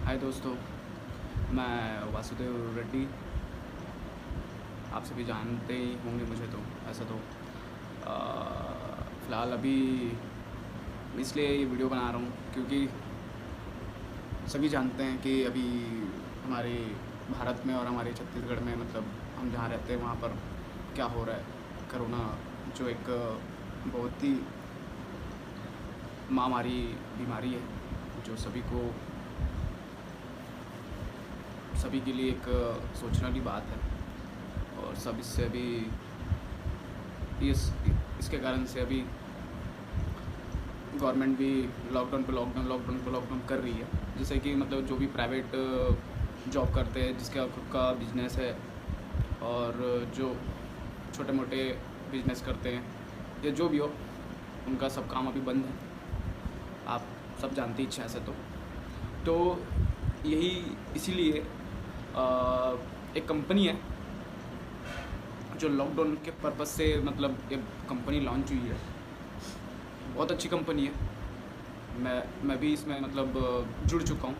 हाय दोस्तों, मैं वासुदेव रेड्डी। आप सभी जानते ही होंगे मुझे। तो ऐसा तो फ़िलहाल अभी इसलिए ये वीडियो बना रहा हूँ क्योंकि सभी जानते हैं कि अभी हमारे भारत में और हमारे छत्तीसगढ़ में, मतलब हम जहाँ रहते हैं वहाँ पर क्या हो रहा है। कोरोना जो एक बहुत ही महामारी बीमारी है जो सभी के लिए एक सोचने वाली बात है। और सब इससे अभी इसके कारण से अभी गवर्नमेंट भी लॉकडाउन कर रही है। जैसे कि मतलब जो भी प्राइवेट जॉब करते हैं, जिसका खुद का बिजनेस है, और जो छोटे मोटे बिजनेस करते हैं या जो भी हो, उनका सब काम अभी बंद है। आप सब जानते ही अच्छे से। तो यही इसीलिए एक कंपनी है जो लॉकडाउन के पर्पज़ से, मतलब ये कंपनी लॉन्च हुई है। बहुत अच्छी कंपनी है। मैं भी इसमें मतलब जुड़ चुका हूँ।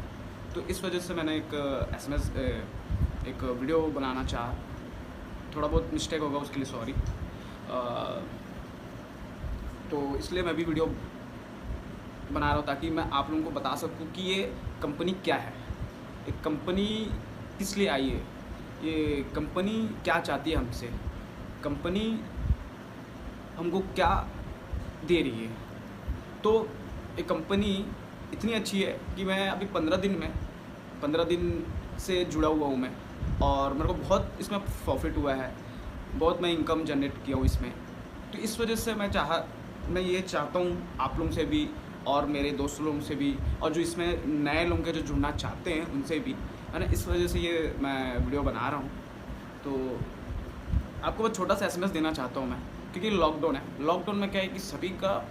तो इस वजह से मैंने एक वीडियो बनाना चाहा। थोड़ा बहुत मिस्टेक होगा उसके लिए सॉरी। तो इसलिए मैं भी वीडियो बना रहा हूँ ताकि मैं आप लोगों को बता सकूँ कि ये कंपनी क्या है, एक कंपनी किस लिए आई है, ये कंपनी क्या चाहती है हमसे, कंपनी हमको क्या दे रही है। तो ये कंपनी इतनी अच्छी है कि मैं अभी 15 दिन से जुड़ा हुआ हूँ मैं, और मेरे को बहुत इसमें प्रॉफिट हुआ है, बहुत मैं इनकम जनरेट किया हूँ इसमें। तो इस वजह से मैं ये चाहता हूँ आप लोगों से भी, और मेरे दोस्त लोगों से भी, और जो इसमें नए लोग के जो जुड़ना चाहते हैं उनसे भी, है ना। इस वजह से ये मैं वीडियो बना रहा हूँ। तो आपको बहुत छोटा सा एसएमएस देना चाहता हूँ मैं, क्योंकि लॉकडाउन में क्या है कि सभी का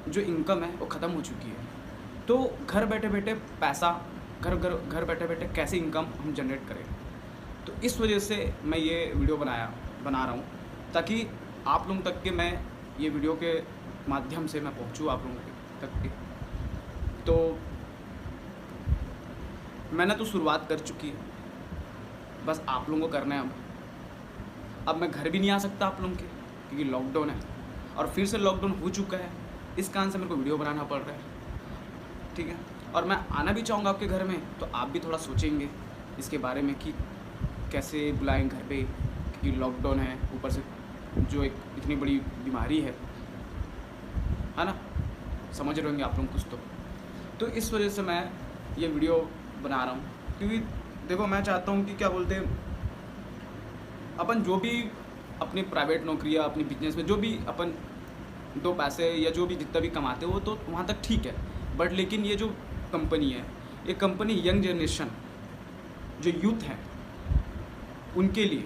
जो इनकम है वो ख़त्म हो चुकी है। तो घर बैठे बैठे पैसा, घर बैठे बैठे कैसे इनकम हम जनरेट करें। तो इस वजह से मैं ये वीडियो बना रहा हूँ, ताकि आप लोगों तक के मैं ये वीडियो के माध्यम से मैं पहुँचूँ आप लोगों तक के। तो मैंने तो शुरुआत कर चुकी है, बस आप लोगों को करना है। अब मैं घर भी नहीं आ सकता आप लोगों के, क्योंकि लॉकडाउन है, और फिर से लॉकडाउन हो चुका है। इस कारण से मेरे को वीडियो बनाना पड़ रहा है, ठीक है। और मैं आना भी चाहूँगा आपके घर में, तो आप भी थोड़ा सोचेंगे इसके बारे में कि कैसे बुलाएं घर पे, क्योंकि लॉकडाउन है, ऊपर से जो एक इतनी बड़ी बीमारी है ना। समझ रहे होंगे आप लोग कुछ। तो इस वजह से मैं ये वीडियो बना रहा हूँ, क्योंकि देखो मैं चाहता हूँ कि क्या बोलते हैं, अपन जो भी अपनी प्राइवेट नौकरी या अपनी बिजनेस में जो भी अपन दो पैसे या जो भी जितना भी कमाते हो, तो वहाँ तक ठीक है। बट लेकिन ये जो कंपनी है, ये कंपनी यंग जनरेशन, जो यूथ है उनके लिए,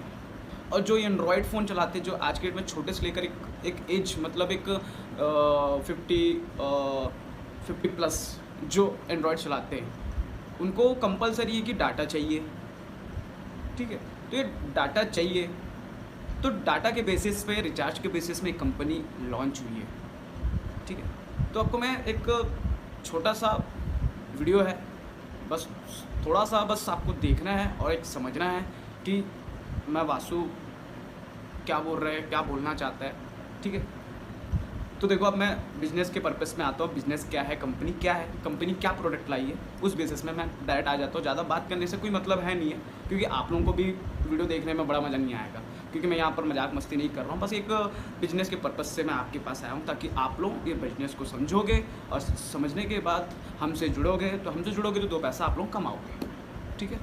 और जो एंड्रॉयड फ़ोन चलाते हैं, जो आज के डेट में छोटे से लेकर एक एज, मतलब एक 50 प्लस जो एंड्रॉयड चलाते हैं, उनको कंपलसरी है कि डाटा चाहिए, ठीक है। तो ये डाटा चाहिए, तो डाटा के बेसिस पे, रिचार्ज के बेसिस में कंपनी लॉन्च हुई है, ठीक है। तो आपको मैं एक छोटा सा वीडियो है, बस थोड़ा सा बस आपको देखना है और एक समझना है कि मैं वासु क्या बोल रहा है, क्या बोलना चाहता है, ठीक है। तो देखो, अब मैं बिज़नेस के पर्पस में आता हूँ। बिज़नेस क्या है, कंपनी क्या है, कंपनी क्या प्रोडक्ट लाई है, उस बेसिस में मैं डायरेक्ट आ जाता हूँ। ज़्यादा बात करने से कोई मतलब है नहीं है, क्योंकि आप लोगों को भी वीडियो देखने में बड़ा मज़ा नहीं आएगा, क्योंकि मैं यहाँ पर मजाक मस्ती नहीं कर रहा हूँ। बस एक बिज़नेस के पर्पस से मैं आपके पास आया हूँ, ताकि आप लोग ये बिज़नेस को समझोगे, और समझने के बाद हमसे जुड़ोगे, तो 2 पैसा आप लोग कमाओगे, ठीक है।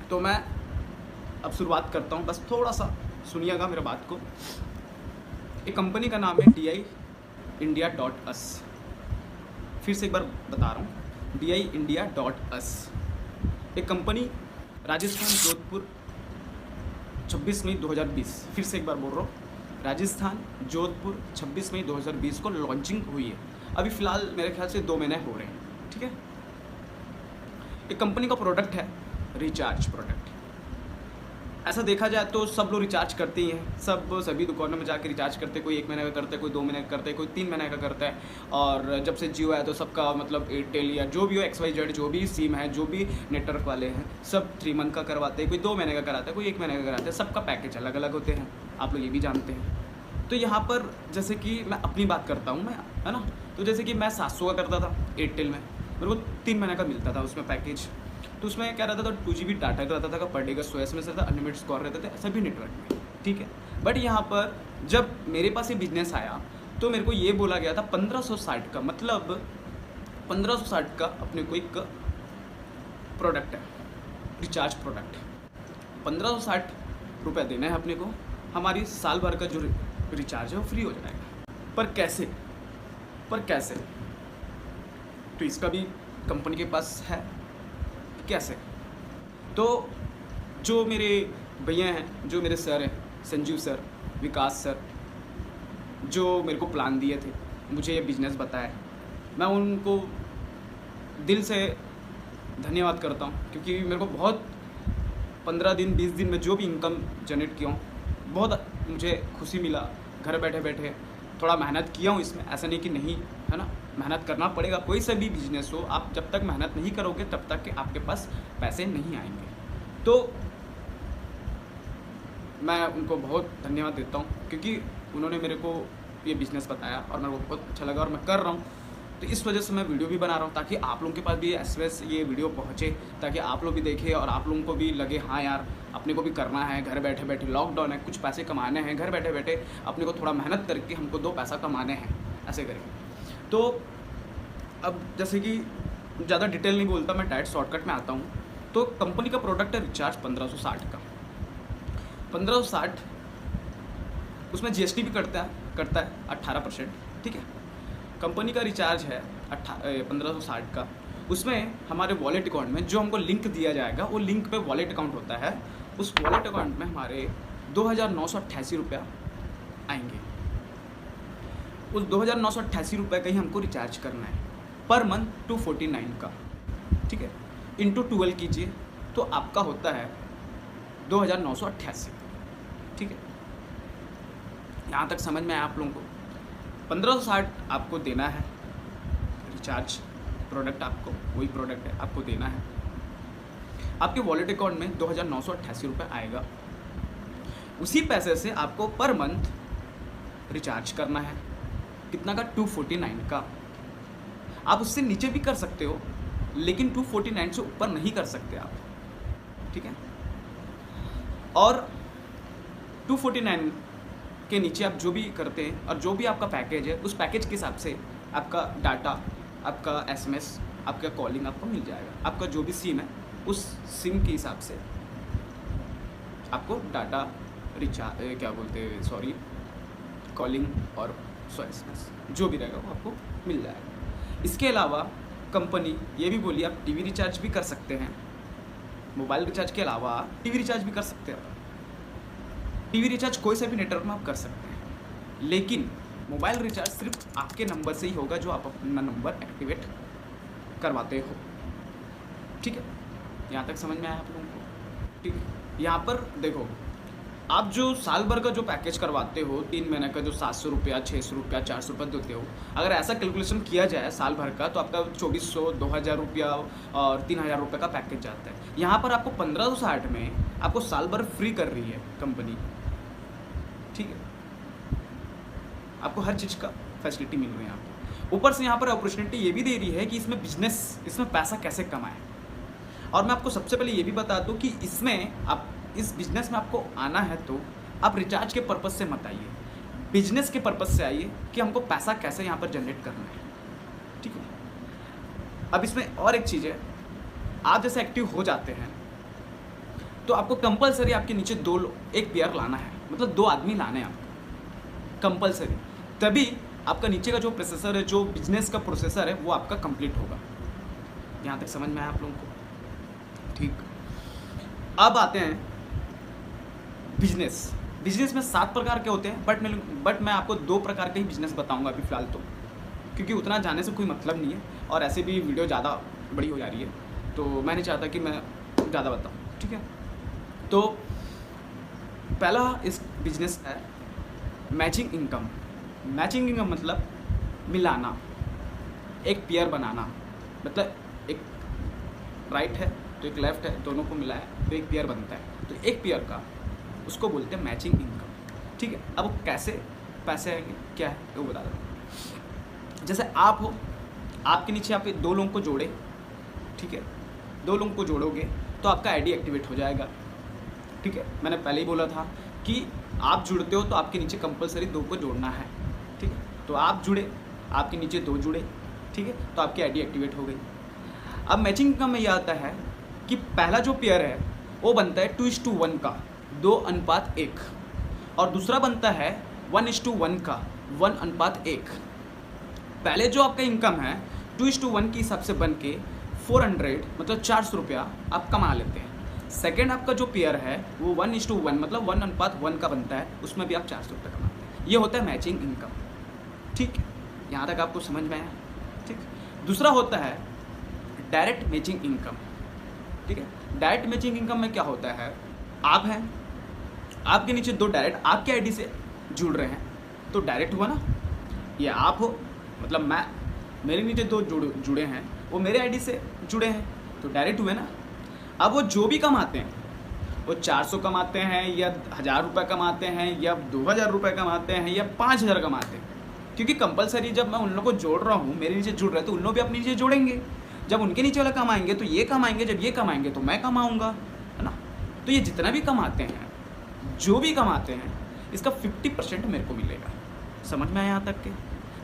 तो मैं अब शुरुआत करता हूँ, बस थोड़ा सा सुनिएगा मेरे बात को। एक कंपनी का नाम है DIindia.us। फिर से एक बार बता रहा हूँ, DIindia.us। एक कंपनी राजस्थान जोधपुर 26 मई 2020। फिर से एक बार बोल रहा हूँ, राजस्थान जोधपुर 26 मई 2020 को लॉन्चिंग हुई है। अभी फ़िलहाल मेरे ख्याल से 2 महीने हो रहे हैं, ठीक है। एक कंपनी का प्रोडक्ट है रिचार्ज प्रोडक्ट। ऐसा देखा जाए तो सब लोग रिचार्ज करते ही हैं, सभी दुकानों में जाकर रिचार्ज करते हैं। कोई 1 महीने का करता है, कोई 2 महीने का करता है, कोई 3 महीने का करता है। और जब से जियो आया तो सबका मतलब एयरटेल या जो भी हो XYZ जो भी सिम है, जो भी नेटवर्क वाले हैं, सब 3 मंथ का करवाते हैं, कोई 2 महीने का कराता है, कोई 1 महीने का कराता है। सबका पैकेज अलग अलग होते हैं, आप लोग ये भी जानते हैं। तो यहाँ पर जैसे कि मैं अपनी बात करता हूँ मैं, है ना, तो जैसे कि मैं 700 का करता था एयरटेल में, मेरे को 3 महीने का मिलता था उसमें पैकेज। तो उसमें क्या रहता था, 2 GB डाटा रहता था पर डे का, 100 SMS रहता था, अनलिमिटेड स्कोर रहते थे सभी नेटवर्क में, ठीक है। बट यहाँ पर जब मेरे पास ये बिजनेस आया तो मेरे को ये बोला गया था 1560 का, मतलब 1560 का अपने को एक प्रोडक्ट है, रिचार्ज प्रोडक्ट। 1560 रुपये देना है अपने को, हमारी साल भर का जो रिचार्ज है वो फ्री हो जाएगा। पर कैसे तो इसका भी कंपनी के पास है कैसे। तो जो मेरे भैया हैं, जो मेरे सर हैं, संजीव सर, विकास सर, जो मेरे को प्लान दिए थे, मुझे ये बिज़नेस बताया, मैं उनको दिल से धन्यवाद करता हूँ। क्योंकि मेरे को बहुत 15 दिन 20 दिन में जो भी इनकम जनरेट किया हूँ, बहुत मुझे खुशी मिला। घर बैठे बैठे थोड़ा मेहनत किया हूँ इसमें, ऐसा नहीं कि नहीं, है ना, मेहनत करना पड़ेगा। कोई सा भी बिजनेस हो, आप जब तक मेहनत नहीं करोगे तब तक कि आपके पास पैसे नहीं आएंगे। तो मैं उनको बहुत धन्यवाद देता हूँ, क्योंकि उन्होंने मेरे को ये बिज़नेस बताया और मेरे को बहुत अच्छा लगा और मैं कर रहा हूँ। तो इस वजह से मैं वीडियो भी बना रहा हूँ, ताकि आप लोगों के पास भी एसएमएस ये वीडियो पहुँचे, ताकि आप लोग भी देखें और आप लोगों को भी लगे हाँ यार अपने को भी करना है। घर बैठे बैठे लॉकडाउन है, कुछ पैसे कमाने हैं, घर बैठे बैठे अपने को थोड़ा मेहनत करके हमको 2 पैसा कमाने हैं, ऐसे करके। तो अब जैसे कि ज़्यादा डिटेल नहीं बोलता, मैं डायरेक्ट शॉर्टकट में आता हूँ। तो कंपनी का प्रोडक्ट है रिचार्ज 1560 का, 1560, उसमें GST भी करता है 18%, ठीक है। कंपनी का रिचार्ज है 1560 का। उसमें हमारे वॉलेट अकाउंट में जो हमको लिंक दिया जाएगा, वो लिंक पे वॉलेट अकाउंट होता है, उस वॉलेट अकाउंट में हमारे 2988 रुपया आएंगे। उस 2988 रुपये का ही हमको रिचार्ज करना है पर मंथ 249 का, ठीक है। इंटू 12 कीजिए तो आपका होता है 2988, ठीक है। यहाँ तक समझ में आया आप लोगों को। 1560 आपको देना है रिचार्ज प्रोडक्ट, आपको वही प्रोडक्ट है, आपको देना है। आपके वॉलेट अकाउंट में 2988 रुपये आएगा। उसी पैसे से आपको पर मंथ रिचार्ज करना है, कितना का, 249 का। आप उससे नीचे भी कर सकते हो, लेकिन 249 से ऊपर नहीं कर सकते आप, ठीक है। और 249 के नीचे आप जो भी करते हैं और जो भी आपका पैकेज है, उस पैकेज के हिसाब से आपका डाटा, आपका SMS, आपका कॉलिंग आपको मिल जाएगा। आपका जो भी सिम है उस सिम के हिसाब से आपको डाटा, रिचार्ज कॉलिंग और 100 SMS जो भी रहेगा वो आपको मिल जाएगा। इसके अलावा कंपनी ये भी बोली आप TV रिचार्ज भी कर सकते हैं। मोबाइल रिचार्ज के अलावा TV रिचार्ज भी कर सकते हैं। TV रिचार्ज कोई सा भी नेटवर्क में आप कर सकते हैं, लेकिन मोबाइल रिचार्ज सिर्फ आपके नंबर से ही होगा जो आप अपना नंबर एक्टिवेट करवाते हो, ठीक है। यहाँ तक समझ में आया आप लोगों को, ठीक है। यहाँ पर देखो, आप जो साल भर का जो पैकेज करवाते हो, 3 महीने का जो 700 रुपया, 600 रुपया, 400 रुपये देते हो, अगर ऐसा कैलकुलेशन किया जाए साल भर का, तो आपका 2400, 2000 रुपया और 3000 रुपये का पैकेज जाता है। यहाँ पर आपको 1560 में आपको साल भर फ्री कर रही है कंपनी, ठीक है। आपको हर चीज़ का फैसिलिटी मिल रही है आपको। ऊपर से यहाँ पर अपॉर्चुनिटी ये भी दे रही है कि इसमें बिजनेस, इसमें पैसा कैसे कमाएं। और मैं आपको सबसे पहले ये भी बता दूँ कि इसमें आप इस बिज़नेस में आपको आना है तो आप रिचार्ज के पर्पज़ से मत आइए, बिजनेस के पर्पज़ से आइए कि हमको पैसा कैसे यहाँ पर जनरेट करना है, ठीक है। अब इसमें और एक चीज़ है, आप जैसे एक्टिव हो जाते हैं तो आपको कंपलसरी आपके नीचे एक पेयर लाना है, मतलब 2 आदमी लाने हैं आपको कंपलसरी, तभी आपका नीचे का जो प्रोसेसर है, जो बिजनेस का प्रोसेसर है, वो आपका कंप्लीट होगा। यहाँ तक समझ में आया आप लोगों को, ठीक। अब आते हैं बिजनेस में 7 प्रकार के होते हैं, बट मैं आपको 2 प्रकार के ही बिजनेस बताऊंगा अभी फ़िलहाल तो, क्योंकि उतना जाने से कोई मतलब नहीं है और ऐसे भी वीडियो ज़्यादा बड़ी हो जा रही है, तो मैं नहीं चाहता कि मैं ज़्यादा बताऊँ, ठीक है। तो पहला इस बिजनेस है मैचिंग इनकम। मैचिंग इनकम मतलब मिलाना, एक पेयर बनाना। मतलब एक राइट है तो एक लेफ्ट है, दोनों को मिलाया तो एक पेयर बनता है। तो एक पेयर का उसको बोलते हैं मैचिंग इनकम। ठीक है, अब वो कैसे पैसे आएंगे, क्या है वो बता दो। जैसे आप हो, आपके नीचे आप 2 लोगों को जोड़े, ठीक है, 2 लोगों को जोड़ोगे तो आपका आईडी एक्टिवेट हो जाएगा। ठीक है, मैंने पहले ही बोला था कि आप जुड़ते हो तो आपके नीचे कंपलसरी 2 को जोड़ना है। ठीक है, तो आप जुड़े, आपके नीचे 2 जुड़े, ठीक है, तो आपकी आईडी एक्टिवेट हो गई। अब मैचिंग इनकम में यह आता है कि पहला जो पेयर है वो बनता है 2:1 का, 2:1, और दूसरा बनता है 1:1 का, 1:1। पहले जो आपका इनकम है 2:1 के हिसाब से बन के 400 मतलब 400 रुपया आप कमा लेते हैं। सेकेंड आपका जो पेयर है वो 1:1 मतलब 1:1 का बनता है, उसमें भी आप 400 रुपये कमाते हैं। ये होता है मैचिंग इनकम। ठीक है, यहाँ तक आपको समझ में आया। ठीक, दूसरा होता है डायरेक्ट मैचिंग इनकम। ठीक है, डायरेक्ट मैचिंग इनकम में क्या होता है, आप हैं, आपके नीचे 2 डायरेक्ट आपके आईडी से जुड़ रहे हैं तो डायरेक्ट हुआ ना। या आप हो मतलब मैं, मेरे नीचे 2 जुड़े हैं, वो मेरे आईडी से जुड़े हैं तो डायरेक्ट हुए ना। अब वो जो भी कमाते हैं, वो 400 कमाते हैं या 1000 रुपये कमाते हैं या 2000 रुपये कमाते हैं या 5000 कमाते हैं, क्योंकि कंपलसरी जब मैं उन लोगों को जोड़ रहा हूँ, मेरे नीचे जुड़ रहे हैं तो उन लोग भी अपने नीचे जोड़ेंगे। जब उनके नीचे वाला कमाएंगे तो ये कमाएंगे, जब ये कमाएंगे तो मैं कमाऊँगा, है ना। तो ये जितना भी कमाते हैं, जो भी कमाते हैं, इसका 50% मेरे को मिलेगा। समझ में आया यहाँ तक के?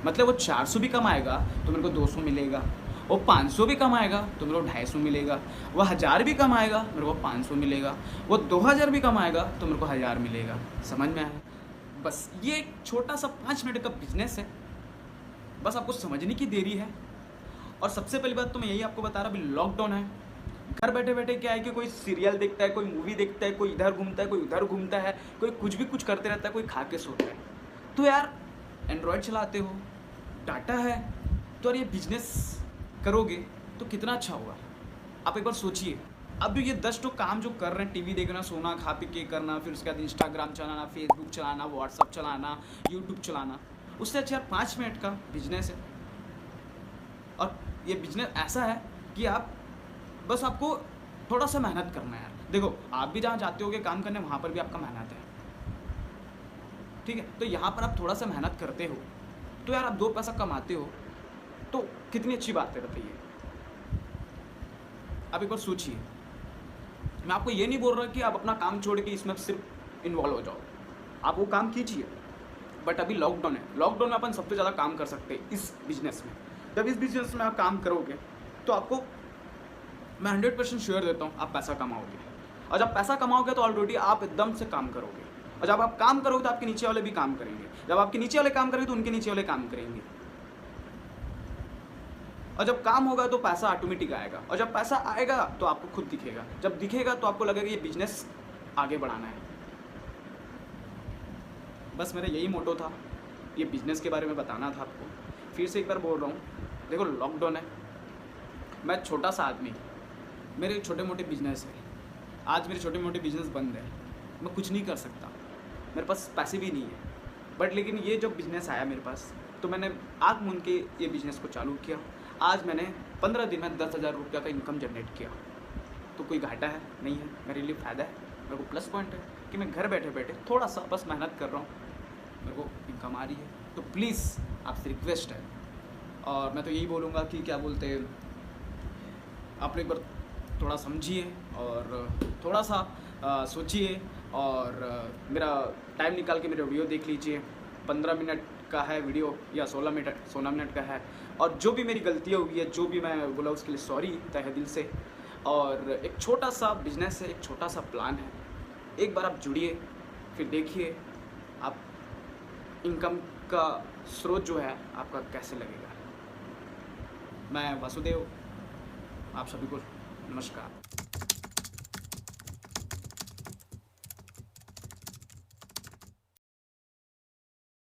मतलब वो 400 भी कमाएगा तो मेरे को 200 मिलेगा, वो 500 भी कमाएगा तो मेरे को 250 मिलेगा, वो 1000 भी कमाएगा मेरे को 500 मिलेगा, वो 2000 भी कमाएगा तो मेरे को 1000 मिलेगा। समझ में आया? बस ये एक छोटा सा 5 मिनट का बिजनेस है, बस आपको समझने की देरी है। और सबसे पहली बात तो मैं यही आपको बता रहा, अभी लॉकडाउन है, घर बैठे बैठे क्या है कि कोई सीरियल देखता है, कोई मूवी देखता है, कोई इधर घूमता है, कोई उधर घूमता है, कोई कुछ भी कुछ करते रहता है, कोई खा के सोता है। तो यार एंड्रॉयड चलाते हो, डाटा है, तो यार ये बिजनेस करोगे तो कितना अच्छा होगा। आप एक बार सोचिए, अब ये 10 तो काम जो कर रहे हैं, टीवी देखना, सोना, खा पी के करना, फिर उसके बाद इंस्टाग्राम चलाना, फेसबुक चलाना, व्हाट्सअप चलाना, यूट्यूब चलाना, उससे अच्छा 5 मिनट का बिजनेस है। और ये बिजनेस ऐसा है कि आप बस आपको थोड़ा सा मेहनत करना है यार। देखो, आप भी जहाँ जाते होगे काम करने, वहाँ पर भी आपका मेहनत है। ठीक है, तो यहाँ पर आप थोड़ा सा मेहनत करते हो तो यार आप 2 पैसा कमाते हो तो कितनी अच्छी बात है, बताइए। आप एक बार सोचिए, मैं आपको ये नहीं बोल रहा कि आप अपना काम छोड़ के इसमें सिर्फ इन्वॉल्व हो जाओ, आप वो काम कीजिए, बट अभी लॉकडाउन है, लॉकडाउन में अपन सबसे ज़्यादा काम कर सकते हैं इस बिजनेस में। जब इस बिजनेस में आप काम करोगे तो आपको मैं 100% श्योर देता हूँ आप पैसा कमाओगे। और जब पैसा कमाओगे तो ऑलरेडी आप एकदम से काम करोगे, और जब आप काम करोगे तो आपके नीचे वाले भी काम करेंगे, जब आपके नीचे वाले काम करेंगे तो उनके नीचे वाले काम करेंगे, और जब काम होगा तो पैसा ऑटोमेटिक आएगा, और जब पैसा आएगा तो आपको खुद दिखेगा, जब दिखेगा तो आपको लगेगा ये बिजनेस आगे बढ़ाना है। बस मेरा यही मोटो था, ये बिजनेस के बारे में बताना था आपको। फिर से एक बार बोल रहा हूँ, देखो लॉकडाउन है, मैं छोटा सा आदमी, मेरे छोटे मोटे बिजनेस है, आज मेरे छोटे मोटे बिजनेस बंद है, मैं कुछ नहीं कर सकता, मेरे पास पैसे भी नहीं है, बट लेकिन ये जो बिज़नेस आया मेरे पास तो मैंने आग मूंद के ये बिज़नेस को चालू किया। आज मैंने 15 दिन में 10,000 रुपये का इनकम जनरेट किया। तो कोई घाटा है नहीं है, मेरे लिए फ़ायदा है, मेरे को प्लस पॉइंट है कि मैं घर बैठे बैठे थोड़ा सा बस मेहनत कर रहा हूँ, मेरे को इनकम आ रही है। तो प्लीज़ आपसे रिक्वेस्ट है, और मैं तो यही बोलूँगा कि क्या बोलते हैं, आप एक बार थोड़ा समझिए और थोड़ा सा सोचिए, और मेरा टाइम निकाल के मेरा वीडियो देख लीजिए। 15 मिनट का है वीडियो या 16 मिनट का है, और जो भी मेरी गलतियाँ हुई है, जो भी मैं बोला उसके लिए सॉरी तहे दिल से। और एक छोटा सा बिजनेस है, एक छोटा सा प्लान है, एक बार आप जुड़िए, फिर देखिए आप इनकम का स्रोत जो है आपका कैसे लगेगा। मैं वासुदेव, आप सभी को नमस्कार।